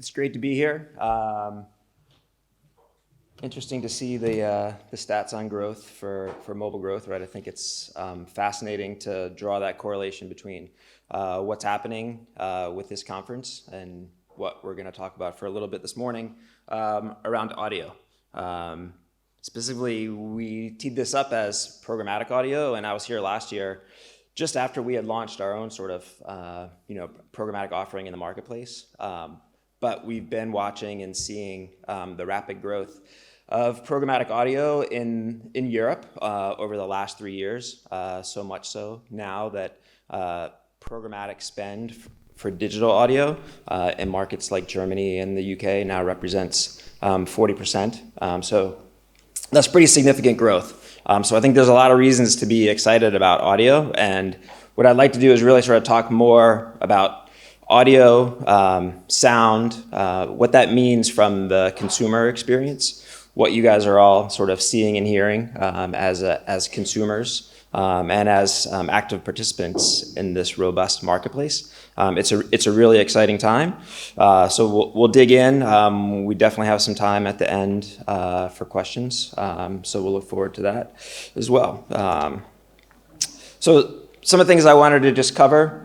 It's great to be here. Interesting to see the stats on growth for mobile growth, right? I think it's fascinating to draw that correlation between what's happening with this conference and what we're going to talk about for a little bit this morning around audio. Specifically, we teed this up as programmatic audio, and I was here last year just after we had launched our own sort of programmatic offering in the marketplace. But we've been watching and seeing the rapid growth of programmatic audio in Europe over the last 3 years, so much so now that programmatic spend for digital audio in markets like Germany and the UK now represents 40%. So that's pretty significant growth. So I think there's a lot of reasons to be excited about audio, and what I'd like to do is really sort of talk more about audio, sound, what that means from the consumer experience, what you guys are all sort of seeing and hearing as consumers and as active participants in this robust marketplace. It's a really exciting time. So we'll dig in. We definitely have some time at the end for questions. So we'll look forward to that as well. So some of the things I wanted to just cover,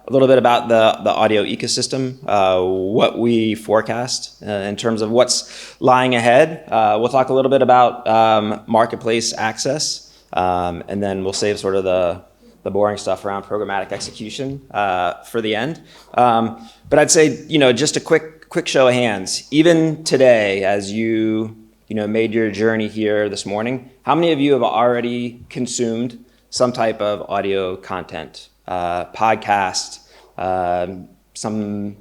a little bit about the audio ecosystem, what we forecast in terms of what's lying ahead. We'll talk a little bit about marketplace access, and then we'll save sort of the boring stuff around programmatic execution for the end. But I'd say, just a quick show of hands. Even today, as you made your journey here this morning, how many of you have already consumed some type of audio content? Podcast, some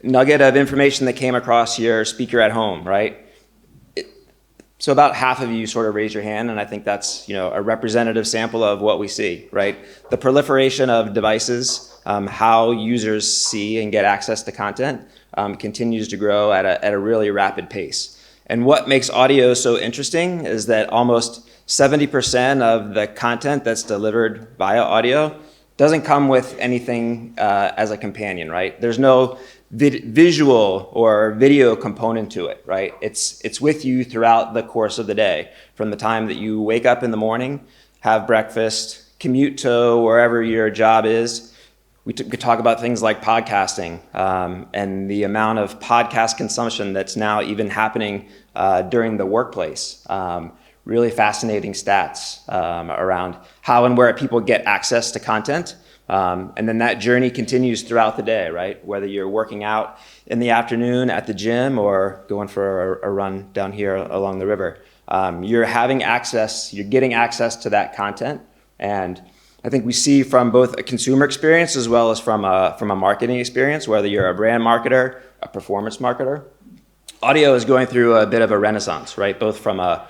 nugget of information that came across your speaker at home, right? So about half of you sort of raise your hand, and I think that's a representative sample of what we see, right? The proliferation of devices, how users see and get access to content continues to grow at a really rapid pace. And what makes audio so interesting is that almost 70% of the content that's delivered via audio doesn't come with anything as a companion, right? There's no visual or video component to it, right? It's with you throughout the course of the day, from the time that you wake up in the morning, have breakfast, commute to wherever your job is. We could talk about things like podcasting and the amount of podcast consumption that's now even happening during the workplace. Really fascinating stats around how and where people get access to content. And then that journey continues throughout the day, right? Whether you're working out in the afternoon at the gym or going for a run down here along the river, you're having access, you're getting access to that content. And I think we see from both a consumer experience as well as from a marketing experience, whether you're a brand marketer, a performance marketer, audio is going through a bit of a renaissance, right? Both from a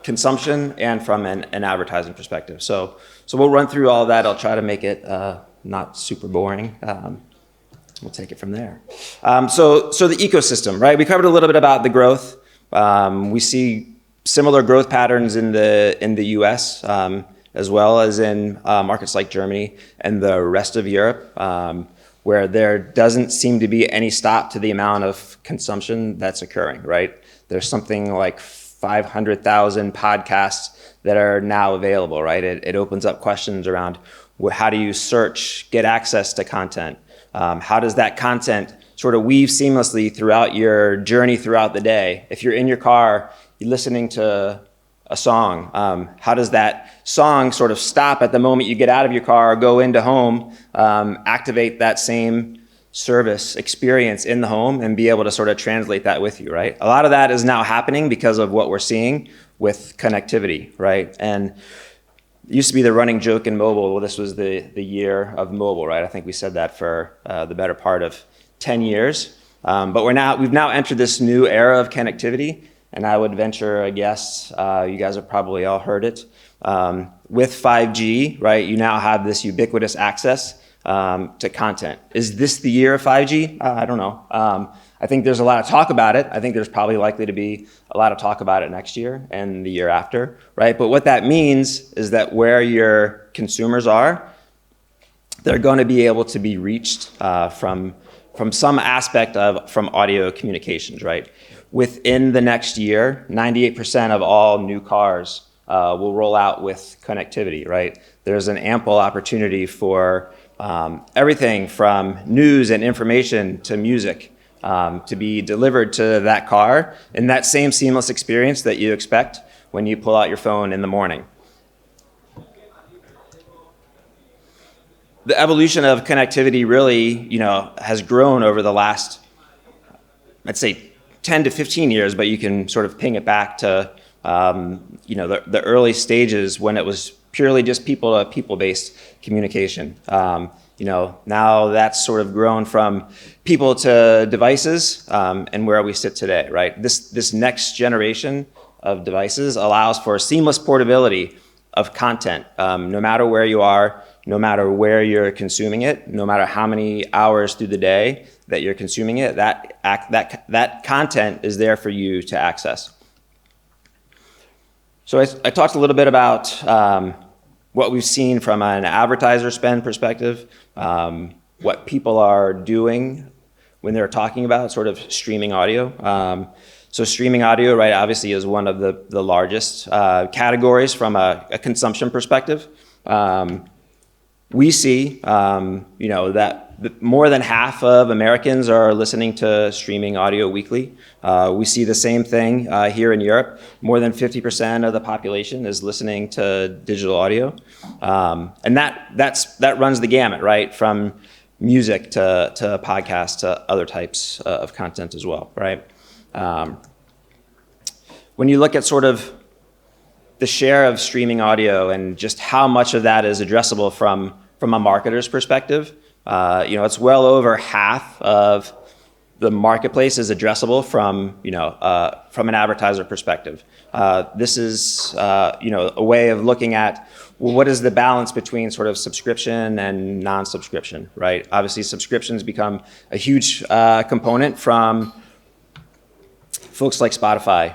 consumption and from an advertising perspective. So we'll run through all of that. I'll try to make it not super boring. We'll take it from there. So the ecosystem, right? We covered a little bit about the growth. We see similar growth patterns in the US as well as in markets like Germany and the rest of Europe, where there doesn't seem to be any stop to the amount of consumption that's occurring, right? There's something like 500,000 podcasts that are now available, right? It opens up questions around how do you search, get access to content? How does that content sort of weave seamlessly throughout your journey throughout the day? If you're in your car, you're listening to a song, how does that song sort of stop at the moment you get out of your car or go into home, activate that same service experience in the home and be able to sort of translate that with you, right? A lot of that is now happening because of what we're seeing with connectivity, right? And it used to be the running joke in mobile, well, this was the year of mobile, right? I think we said that for the better part of 10 years. But we've now entered this new era of connectivity, and I would venture a guess, you guys have probably all heard it, with 5G, right? You now have this ubiquitous access to content. Is this the year of 5G? I don't know. I think there's a lot of talk about it. I think there's probably likely to be a lot of talk about it next year and the year after, right? But what that means is that where your consumers are, they're going to be able to be reached from from some aspect from audio communications, right? Within the next year, 98% of all new cars will roll out with connectivity, right? There's an ample opportunity for everything from news and information to music to be delivered to that car in that same seamless experience that you expect when you pull out your phone in the morning. The evolution of connectivity really, has grown over the last, I'd say, 10 to 15 years, but you can sort of ping it back to, the early stages when it was purely just people-to-people-based communication. Now that's sort of grown from people to devices, and where we sit today, right? This next generation of devices allows for seamless portability of content, no matter where you are, no matter where you're consuming it, no matter how many hours through the day that you're consuming it, that content is there for you to access. So I talked a little bit about what we've seen from an advertiser spend perspective, what people are doing when they're talking about sort of streaming audio. So streaming audio, right, obviously is one of the largest categories from a consumption perspective. We see, that more than half of Americans are listening to streaming audio weekly. We see the same thing here in Europe. More than 50% of the population is listening to digital audio. And that runs the gamut, right? From music to podcasts to other types of content as well, right? When you look at sort of the share of streaming audio and just how much of that is addressable from a marketer's perspective, it's well over half of the marketplace is addressable from an advertiser perspective. This is a way of looking at, well, what is the balance between sort of subscription and non-subscription, right? Obviously, subscriptions become a huge component from folks like Spotify,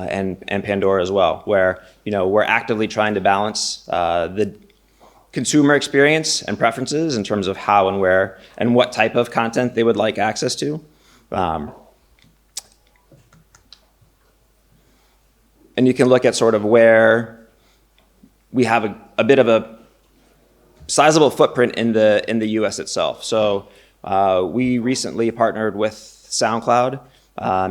and Pandora as well, where we're actively trying to balance the consumer experience and preferences in terms of how and where and what type of content they would like access to. And you can look at sort of where we have a bit of a sizable footprint in the US itself. So we recently partnered with SoundCloud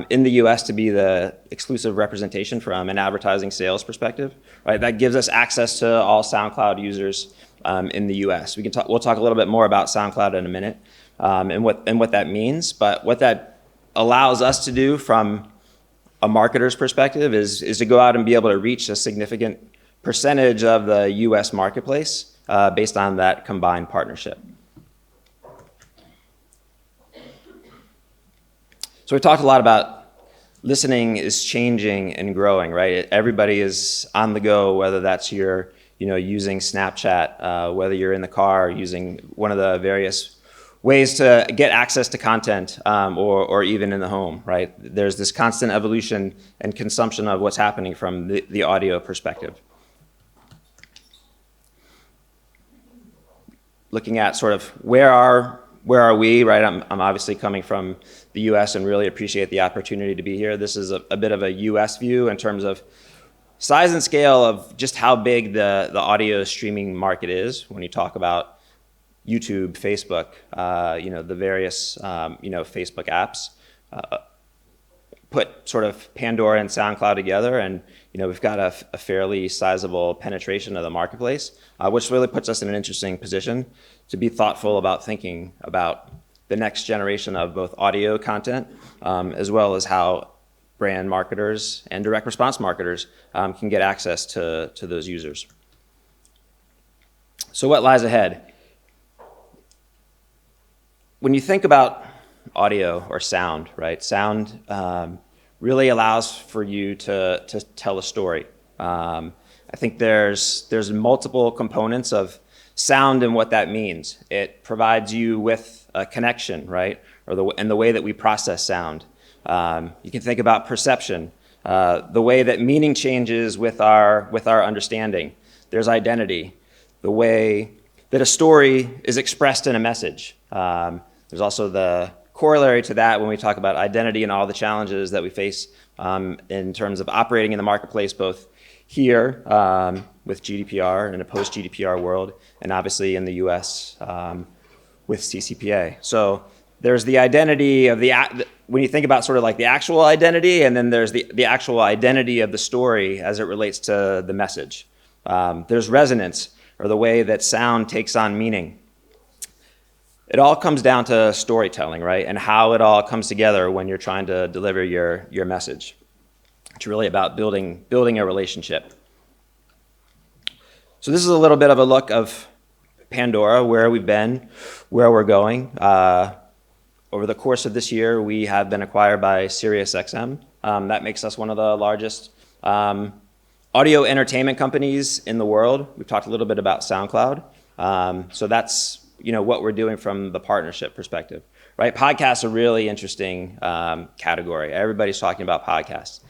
in the US to be the exclusive representation from an advertising sales perspective, right? That gives us access to all SoundCloud users in the US. We'll talk a little bit more about SoundCloud in a minute, and what that means, but what that allows us to do from a marketer's perspective is to go out and be able to reach a significant percentage of the US marketplace based on that combined partnership. So we talked a lot about listening is changing and growing, right? Everybody is on the go, whether that's you're using Snapchat, whether you're in the car using one of the various ways to get access to content, or even in the home, right? There's this constant evolution and consumption of what's happening from the audio perspective. Looking at sort of where are we, right? I'm obviously coming from the US and really appreciate the opportunity to be here. This is a bit of a US view in terms of size and scale of just how big the audio streaming market is when you talk about YouTube, Facebook, the various, Facebook apps. Put sort of Pandora and SoundCloud together, and we've got a fairly sizable penetration of the marketplace, which really puts us in an interesting position to be thoughtful about thinking about the next generation of both audio content, as well as how brand marketers and direct response marketers can get access to those users. So what lies ahead? When you think about audio or sound, right? Sound really allows for you to tell a story. I think there's multiple components of sound and what that means. It provides you with a connection, right? And the way that we process sound. You can think about perception, the way that meaning changes with our understanding. There's identity, the way that a story is expressed in a message. There's also the corollary to that when we talk about identity and all the challenges that we face in terms of operating in the marketplace, both here with GDPR in a post-GDPR world, and obviously in the US with CCPA. So there's the identity of when you think about sort of like the actual identity, and then there's the actual identity of the story as it relates to the message. There's resonance, or the way that sound takes on meaning. It all comes down to storytelling, right? And how it all comes together when you're trying to deliver your message. It's really about building a relationship. So this is a little bit of a look of Pandora, where we've been, where we're going. Over the course of this year, we have been acquired by SiriusXM. That makes us one of the largest audio entertainment companies in the world. We've talked a little bit about SoundCloud. So that's what we're doing from the partnership perspective, right? Podcasts are a really interesting category. Everybody's talking about podcasts.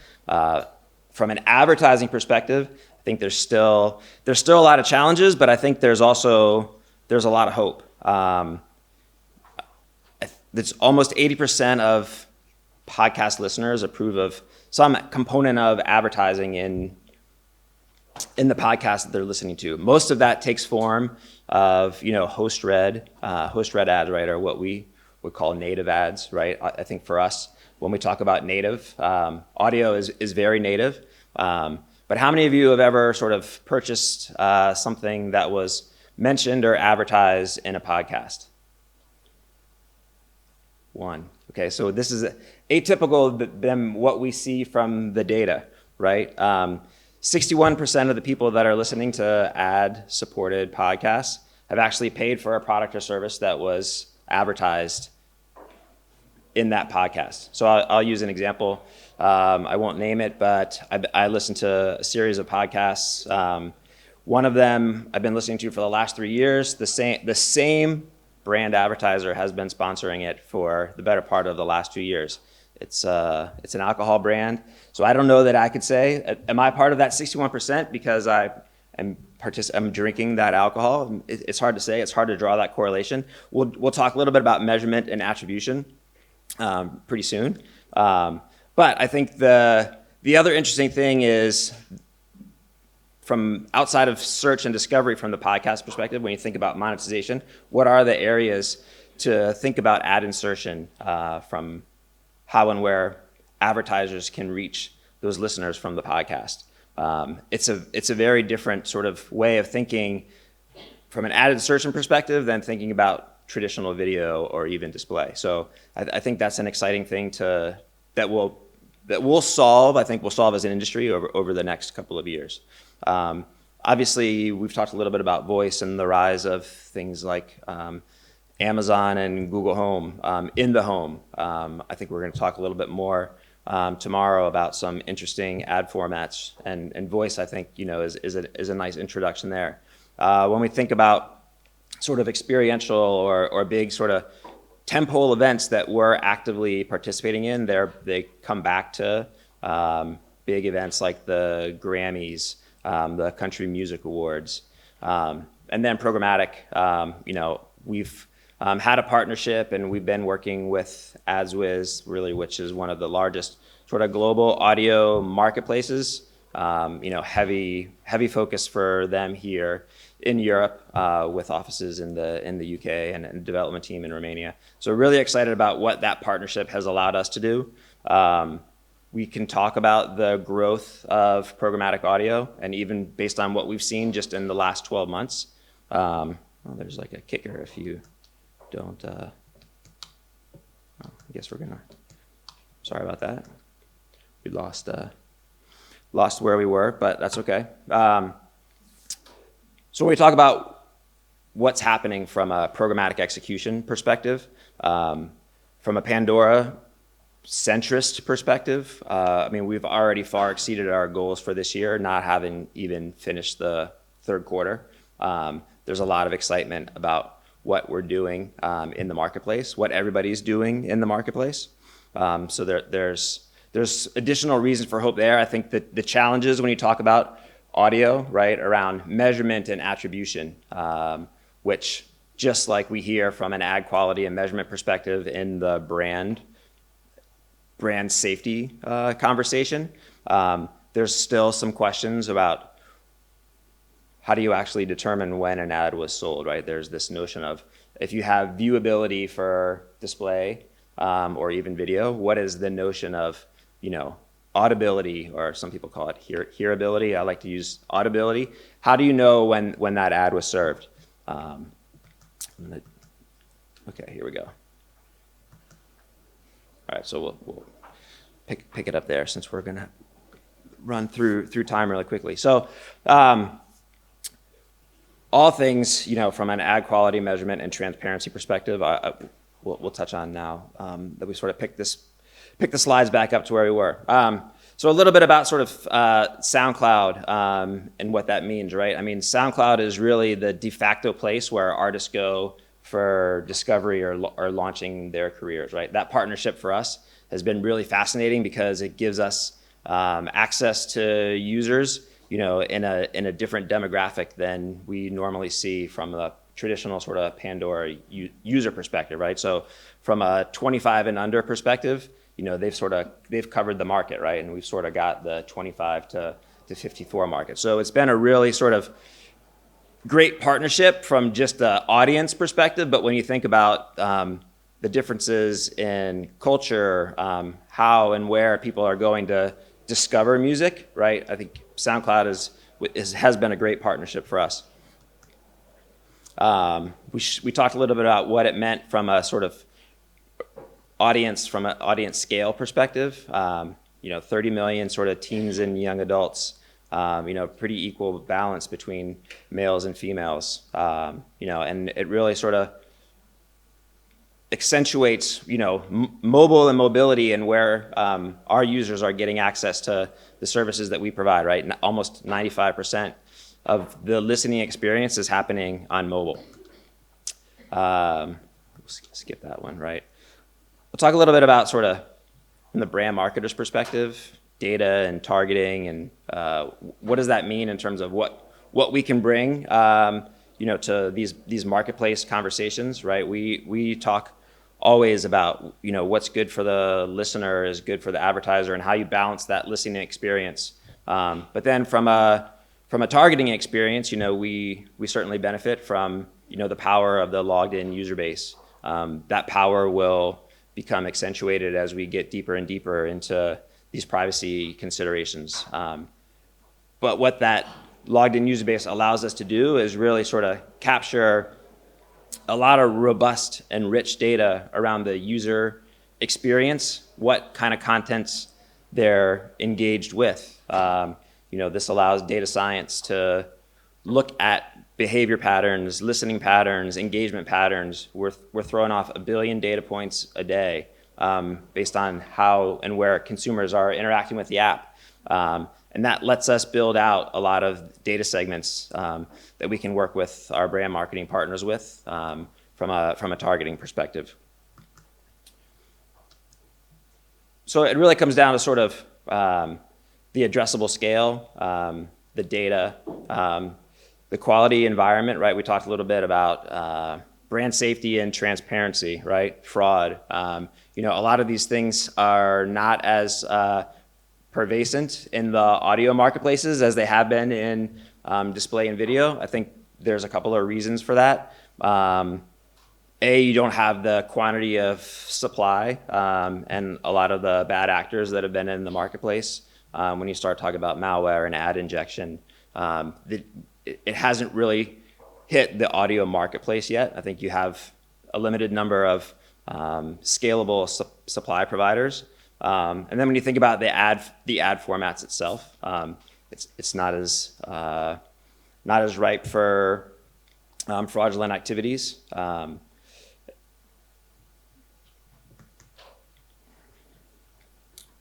From an advertising perspective, I think there's still a lot of challenges, but I think there's a lot of hope. It's almost 80% of podcast listeners approve of some component of advertising in the podcast that they're listening to. Most of that takes form of host-read ads, right, or what we would call native ads, right? I think for us, when we talk about native, audio is very native. But how many of you have ever sort of purchased something that was mentioned or advertised in a podcast? One. Okay, so this is atypical than what we see from the data, right? 61% of the people that are listening to ad-supported podcasts have actually paid for a product or service that was advertised in that podcast. So I'll use an example. I won't name it, but I listen to a series of podcasts. One of them I've been listening to for the last 3 years. The same brand advertiser has been sponsoring it for the better part of the last 2 years. It's an alcohol brand. So I don't know that I could say, am I part of that 61% because I'm drinking that alcohol? It's hard to say. It's hard to draw that correlation. We'll talk a little bit about measurement and attribution pretty soon. But I think the other interesting thing is, from outside of search and discovery from the podcast perspective, when you think about monetization, what are the areas to think about ad insertion from how and where advertisers can reach those listeners from the podcast? It's a very different sort of way of thinking from an ad insertion perspective than thinking about traditional video or even display. So I think that's an exciting thing that we'll solve. I think we'll solve as an industry over the next couple of years. Obviously, we've talked a little bit about voice and the rise of things like Amazon and Google Home in the home. I think we're going to talk a little bit more tomorrow about some interesting ad formats, and voice, I think, is a nice introduction there. When we think about sort of experiential or big sort of tentpole events that we're actively participating in, they come back to big events like the Grammys, the Country Music Awards, and then programmatic. We've had a partnership, and we've been working with AdsWiz, really, which is one of the largest sort of global audio marketplaces. Heavy focus for them here in Europe, with offices in the UK and a development team in Romania. So really excited about what that partnership has allowed us to do. We can talk about the growth of programmatic audio, and even based on what we've seen just in the last 12 months. There's like a kicker if you don't, I guess sorry about that. We lost where we were, but that's okay. So when we talk about what's happening from a programmatic execution perspective, from a Pandora centrist perspective, we've already far exceeded our goals for this year, not having even finished the third quarter. There's a lot of excitement about what we're doing in the marketplace, what everybody's doing in the marketplace. So there's additional reason for hope there. I think that the challenges when you talk about audio, right, around measurement and attribution, which just like we hear from an ad quality and measurement perspective in the brand safety conversation, there's still some questions about how do you actually determine when an ad was sold, right? There's this notion of if you have viewability for display or even video, what is the notion of, audibility, or some people call it hearability. I like to use audibility. How do you know when that ad was served? Okay, here we go. All right, so we'll pick it up there since we're gonna run through time really quickly. So all things, from an ad quality measurement and transparency perspective, we'll touch on now that we sort of pick the slides back up to where we were. So a little bit about sort of SoundCloud and what that means, right? I mean, SoundCloud is really the de facto place where artists go for discovery or launching their careers, right? That partnership for us has been really fascinating because it gives us access to users, in a different demographic than we normally see from the traditional sort of Pandora user perspective, right? So from a 25 and under perspective, they've covered the market, right? And we've sort of got the 25 to 54 market. So it's been a really sort of great partnership from just the audience perspective. But when you think about the differences in culture, how and where people are going to discover music, right? I think SoundCloud has been a great partnership for us. We talked a little bit about what it meant from a sort of audience scale perspective. 30 million sort of teens and young adults. Pretty equal balance between males and females. And it really sort of accentuates, mobile and mobility and where our users are getting access to the services that we provide, right? Almost 95% of the listening experience is happening on mobile. We'll skip that one, right? We'll talk a little bit about sort of from the brand marketer's perspective, data and targeting, and what does that mean in terms of what we can bring, to these marketplace conversations, right? We talk always about, what's good for the listener is good for the advertiser and how you balance that listening experience. But then from a targeting experience, we certainly benefit from, the power of the logged in user base. That power will become accentuated as we get deeper and deeper into these privacy considerations. But what that logged in user base allows us to do is really sort of capture a lot of robust and rich data around the user experience, what kind of contents they're engaged with. This allows data science to look at behavior patterns, listening patterns, engagement patterns. We're throwing off 1 billion data points a day based on how and where consumers are interacting with the app. And that lets us build out a lot of data segments that we can work with our brand marketing partners with from a targeting perspective. So it really comes down to sort of the addressable scale, the data, the quality environment, right? We talked a little bit about brand safety and transparency, right? Fraud. A lot of these things are not as pervasive in the audio marketplaces as they have been in display and video. I think there's a couple of reasons for that. You don't have the quantity of supply and a lot of the bad actors that have been in the marketplace. When you start talking about malware and ad injection, it hasn't really hit the audio marketplace yet. I think you have a limited number of scalable supply providers. And then when you think about the ad formats itself, it's not as ripe for fraudulent activities.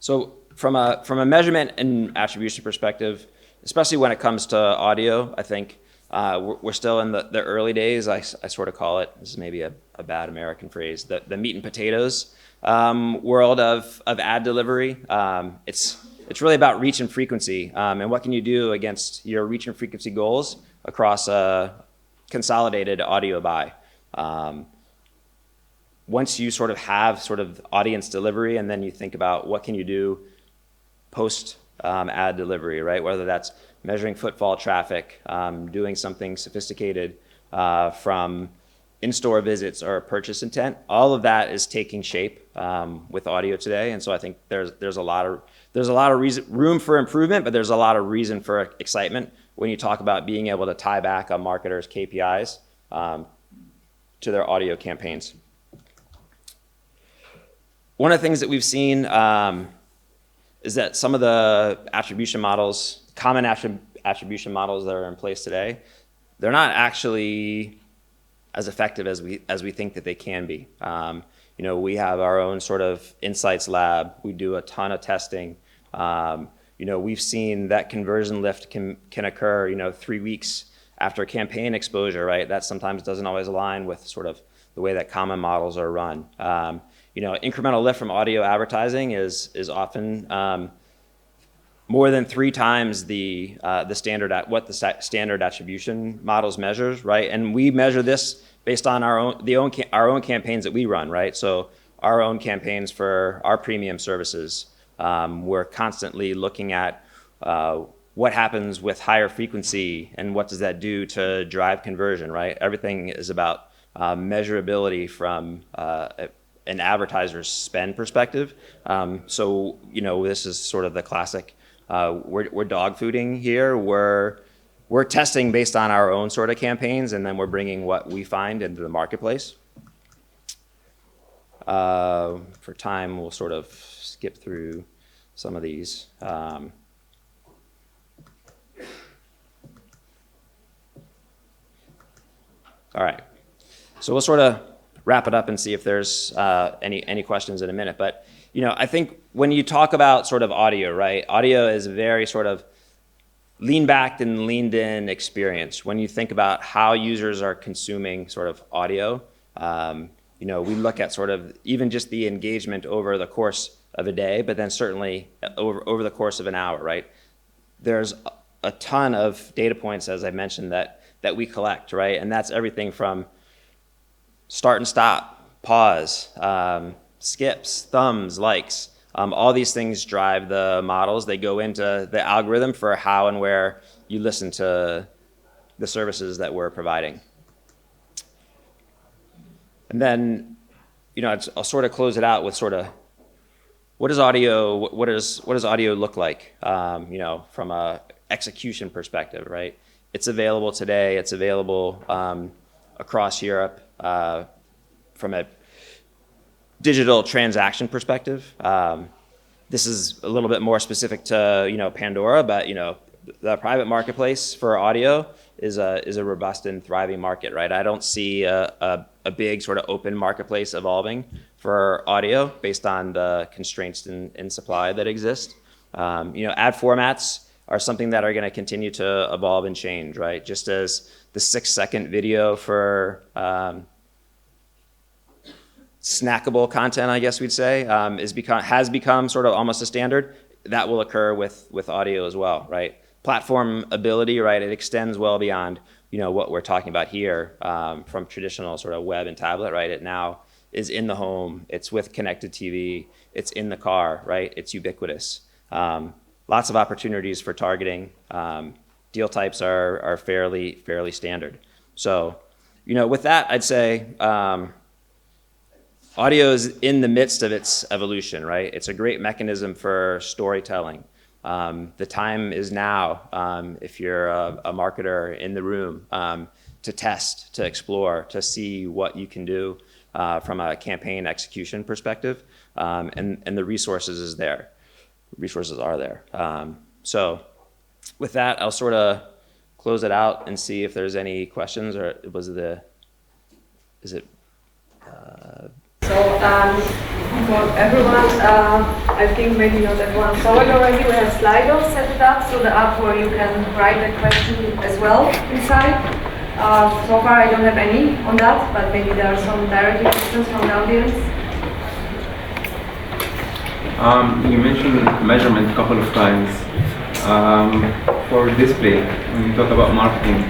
So from a measurement and attribution perspective, especially when it comes to audio, I think we're still in the early days. I sort of call it, this is maybe a bad American phrase, the meat and potatoes world of ad delivery. It's really about reach and frequency, and what can you do against your reach and frequency goals across a consolidated audio buy. Once you sort of have sort of audience delivery, and then you think about what can you do post ad delivery, right? Whether that's measuring footfall traffic, doing something sophisticated from in-store visits or purchase intent, all of that is taking shape with audio today. And so I think there's a lot of room for improvement, but there's a lot of reason for excitement when you talk about being able to tie back a marketer's KPIs to their audio campaigns. One of the things that we've seen is that some of the attribution models, common attribution models that are in place today, they're not actually as effective as we think that they can be. We have our own sort of insights lab. We do a ton of testing. We've seen that conversion lift can occur, 3 weeks after campaign exposure, right? That sometimes doesn't always align with sort of the way that common models are run. Incremental lift from audio advertising is often more than 3 times the standard what the standard attribution models measures, right? And we measure this based on our own campaigns that we run, right? So our own campaigns for our premium services, we're constantly looking at what happens with higher frequency and what does that do to drive conversion, right? Everything is about measurability from an advertiser's spend perspective. So this is sort of the classic. We're dog fooding here. We're testing based on our own sort of campaigns, and then we're bringing what we find into the marketplace. For time, we'll sort of skip through some of these. All right, so we'll sort of wrap it up and see if there's any questions in a minute. But I think when you talk about sort of audio, right? Audio is a very sort of lean back and leaned in experience. When you think about how users are consuming sort of audio, we look at sort of even just the engagement over the course of a day, but then certainly over the course of an hour, right? There's a ton of data points, as I mentioned, that we collect, right? And that's everything from start and stop, pause, skips, thumbs, likes. All these things drive the models. They go into the algorithm for how and where you listen to the services that we're providing. And then, I'll sort of close it out with sort of what does audio look like, from a execution perspective, right? It's available today. It's available across Europe from a digital transaction perspective. This is a little bit more specific to Pandora, but the private marketplace for audio is a robust and thriving market, right? I don't see a big sort of open marketplace evolving for audio based on the constraints in supply that exist. Ad formats are something that are going to continue to evolve and change, right? Just as the 6-second video for snackable content, I guess we'd say, has become sort of almost a standard. That will occur with audio as well, right? Platform ability, right? It extends well beyond what we're talking about here from traditional sort of web and tablet, right? It now is in the home. It's with connected TV. It's in the car, right? It's ubiquitous. Lots of opportunities for targeting. Deal types are fairly standard. So, with that, I'd say audio is in the midst of its evolution, right? It's a great mechanism for storytelling. The time is now, if you're a marketer in the room, to test, to explore, to see what you can do from a campaign execution perspective, and the resources are there. So with that, I'll sort of close it out and see if there's any questions, or For everyone, I think maybe not everyone saw it already. We have Slido set it up, so the app where you can write a question as well inside. So far I don't have any on that, but maybe there are some direct questions from the audience. You mentioned measurement a couple of times. For display, when you talk about marketing,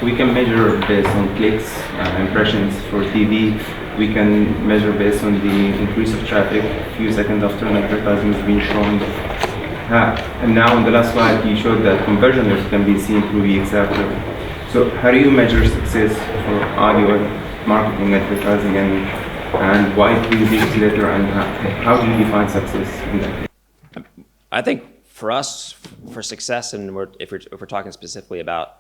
we can measure based on clicks, impressions for TV. We can measure based on the increase of traffic a few seconds after an advertisement has been shown. And now on the last slide, you showed that conversion rates can be seen through weeks after. So how do you measure success for audio marketing, advertising, and why 3 weeks later, and how do you define success in that? I think for us, for success, and if we're talking specifically about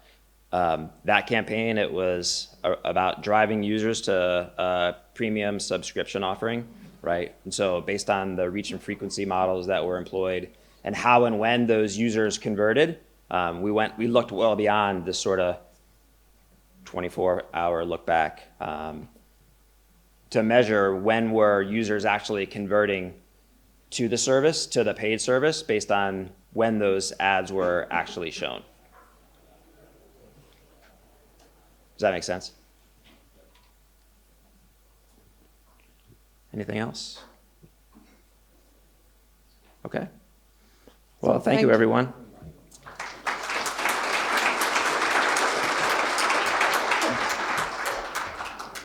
that campaign, it was about driving users to a premium subscription offering, right? And so based on the reach and frequency models that were employed and how and when those users converted, we looked well beyond this sort of 24-hour look back to measure when were users actually converting to the service, to the paid service, based on when those ads were actually shown. Does that make sense? Anything else? Okay. Well, thank you, everyone.